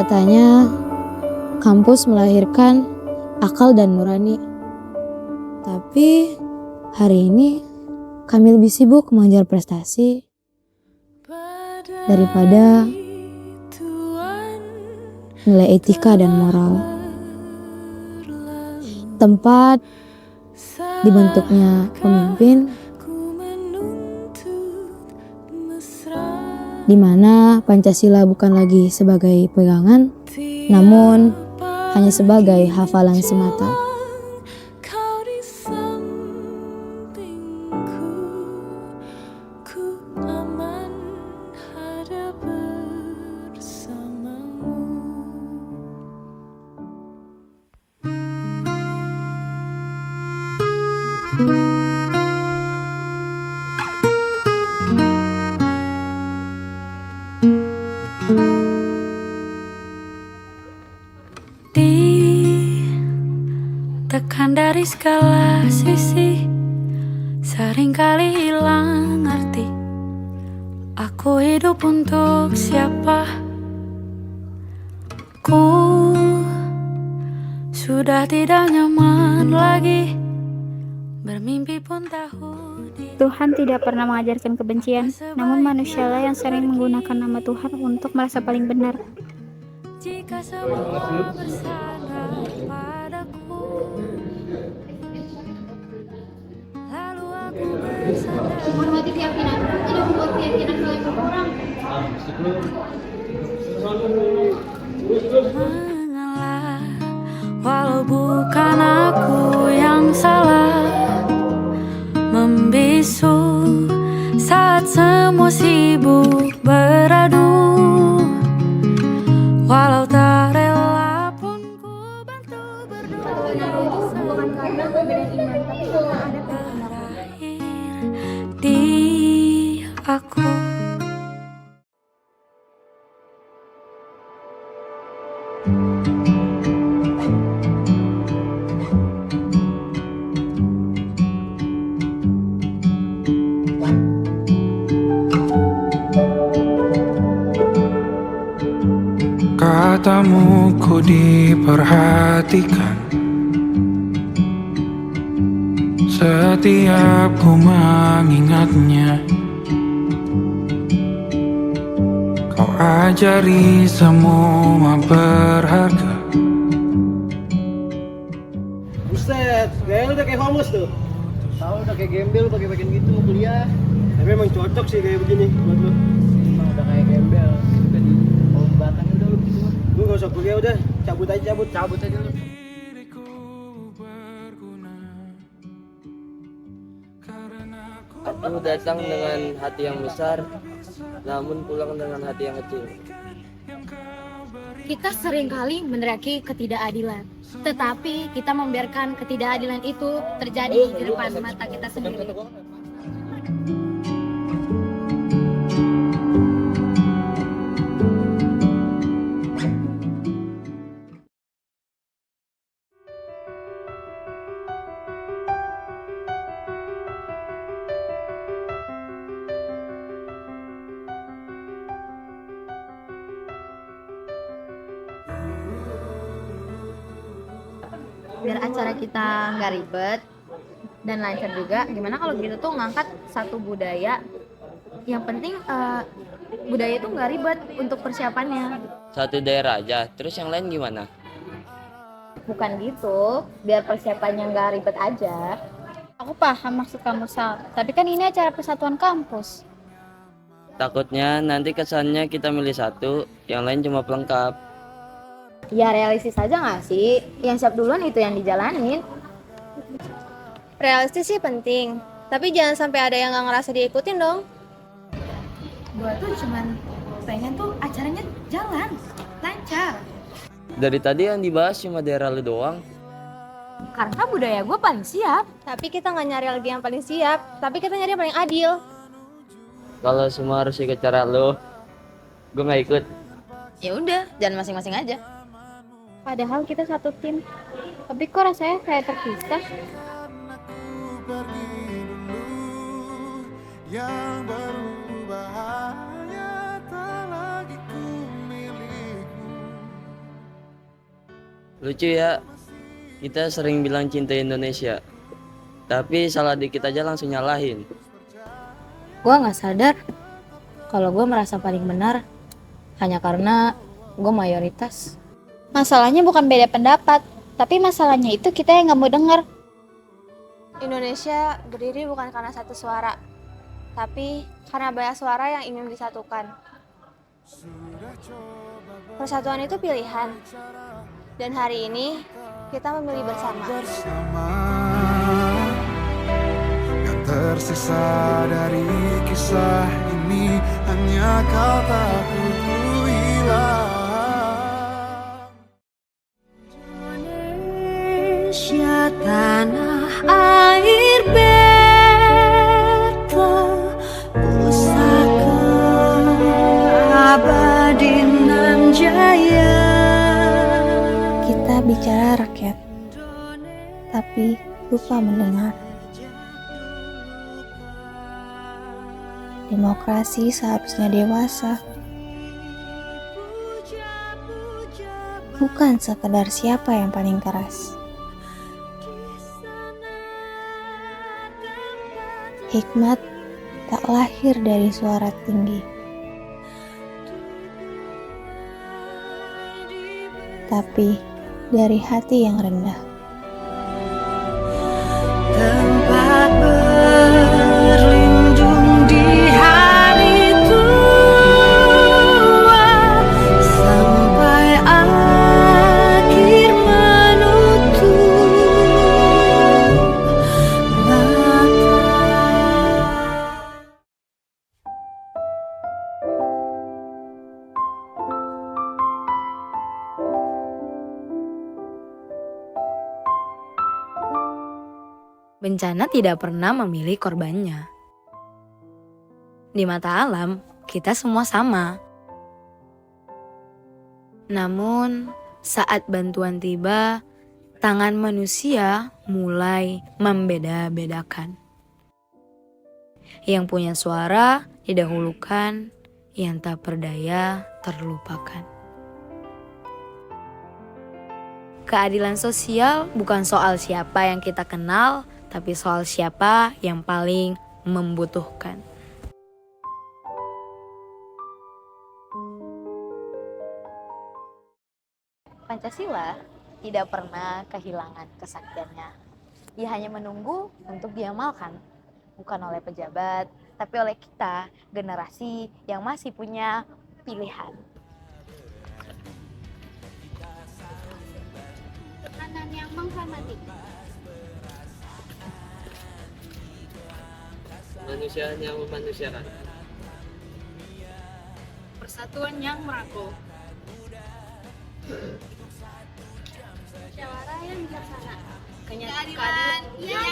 Katanya kampus melahirkan akal dan nurani. Tapi hari ini kami lebih sibuk mengejar prestasi daripada nilai etika dan moral. Tempat dibentuknya pemimpin di mana Pancasila bukan lagi sebagai pegangan, namun hanya sebagai hafalan semata. Ditekan dari segala sisi, seringkali hilang arti. Aku hidup untuk siapa? Ku sudah tidak nyaman lagi, bermimpi pun tahu. Tuhan tidak pernah mengajarkan kebencian, namun manusialah yang sering menggunakan nama Tuhan untuk merasa paling benar. Jika semua bersandar padaku, lalu aku bersandar. Menghormati keyakinan tidak membuat keyakinan kalian berkurang. Mengalah, walau bukan aku yang salah, membisu saat semua sibuk beradu. Walau tak rela pun ku bantu berdua. Bukan karena perbedaan iman, tapi karena ada Terakhir di aku. Katamu ku diperhatikan setiap ku mengingatnya. Kau ajari semua berharga. Buset, gaya udah kayak homeless tuh. Tahu udah kayak gembel pakai pakaian gitu mau kuliah. Tapi emang cocok sih kayak begini buat lu. Emang udah kayak gembel. Udah di kolom batang udah lu gitu. Lu gak usah kuliah udah, cabut aja lu. Aku datang dengan hati yang besar, namun pulang dengan hati yang kecil. Kita seringkali meneriaki ketidakadilan, tetapi kita membiarkan ketidakadilan itu terjadi di depan mata kita sendiri. Biar acara kita nggak ribet dan lancar juga, gimana kalau gitu tuh ngangkat satu budaya yang penting budaya itu nggak ribet untuk persiapannya. Satu daerah aja, terus yang lain gimana? Bukan gitu, biar persiapannya nggak ribet aja. Aku paham maksud kamu, Sal. Tapi kan ini acara persatuan kampus. Takutnya nanti kesannya kita milih satu, yang lain cuma pelengkap. Ya realistis aja nggak sih? Yang siap duluan itu yang dijalanin. Realistis sih penting, tapi jangan sampai ada yang nggak ngerasa diikutin dong. Gue tuh cuman pengen tuh acaranya jalan, lancar. Dari tadi yang dibahas cuma daerah lu doang. Karena budaya gue paling siap. Tapi kita nggak nyari lagi yang paling siap, tapi kita nyari yang paling adil. Kalau semua harus ikut cara lu, gue nggak ikut. Ya udah, jangan masing-masing aja. Padahal kita satu tim. Tapi kok rasanya kayak terpisah? Yang berubah hanya tak lagi ku milikmu. Lucu ya, kita sering bilang cinta Indonesia, tapi salah dikit aja langsung nyalahin. Gue gak sadar kalau gue merasa paling benar hanya karena gue mayoritas. Masalahnya bukan beda pendapat, tapi masalahnya itu kita yang nggak mau dengar. Indonesia berdiri bukan karena satu suara, tapi karena banyak suara yang ingin disatukan. Persatuan itu pilihan, dan hari ini kita memilih bersama. Yang tersisa dari kisah ini hanya kau takut ku hilang. Indonesia tanah air beta, pusaka abadi nan jaya. Kita bicara rakyat, tapi lupa mendengar. Demokrasi seharusnya dewasa, bukan sekedar siapa yang paling keras. Hikmat tak lahir dari suara tinggi, tapi dari hati yang rendah. Tempat berlindung di hari tua, sampai akhir menutup mata. Bencana tidak pernah memilih korbannya. Di mata alam, kita semua sama. Namun, saat bantuan tiba, tangan manusia mulai membeda-bedakan. Yang punya suara didahulukan, yang tak berdaya terlupakan. Keadilan sosial bukan soal siapa yang kita kenal, tapi soal siapa yang paling membutuhkan. Pancasila tidak pernah kehilangan kesaktiannya. Ia hanya menunggu untuk diamalkan, bukan oleh pejabat, tapi oleh kita, generasi yang masih punya pilihan. Tekanan yang menghormati. Manusia yang memanusiakan. Persatuan yang merangkul. Musyawarah yang bijaksana. Keadilan yang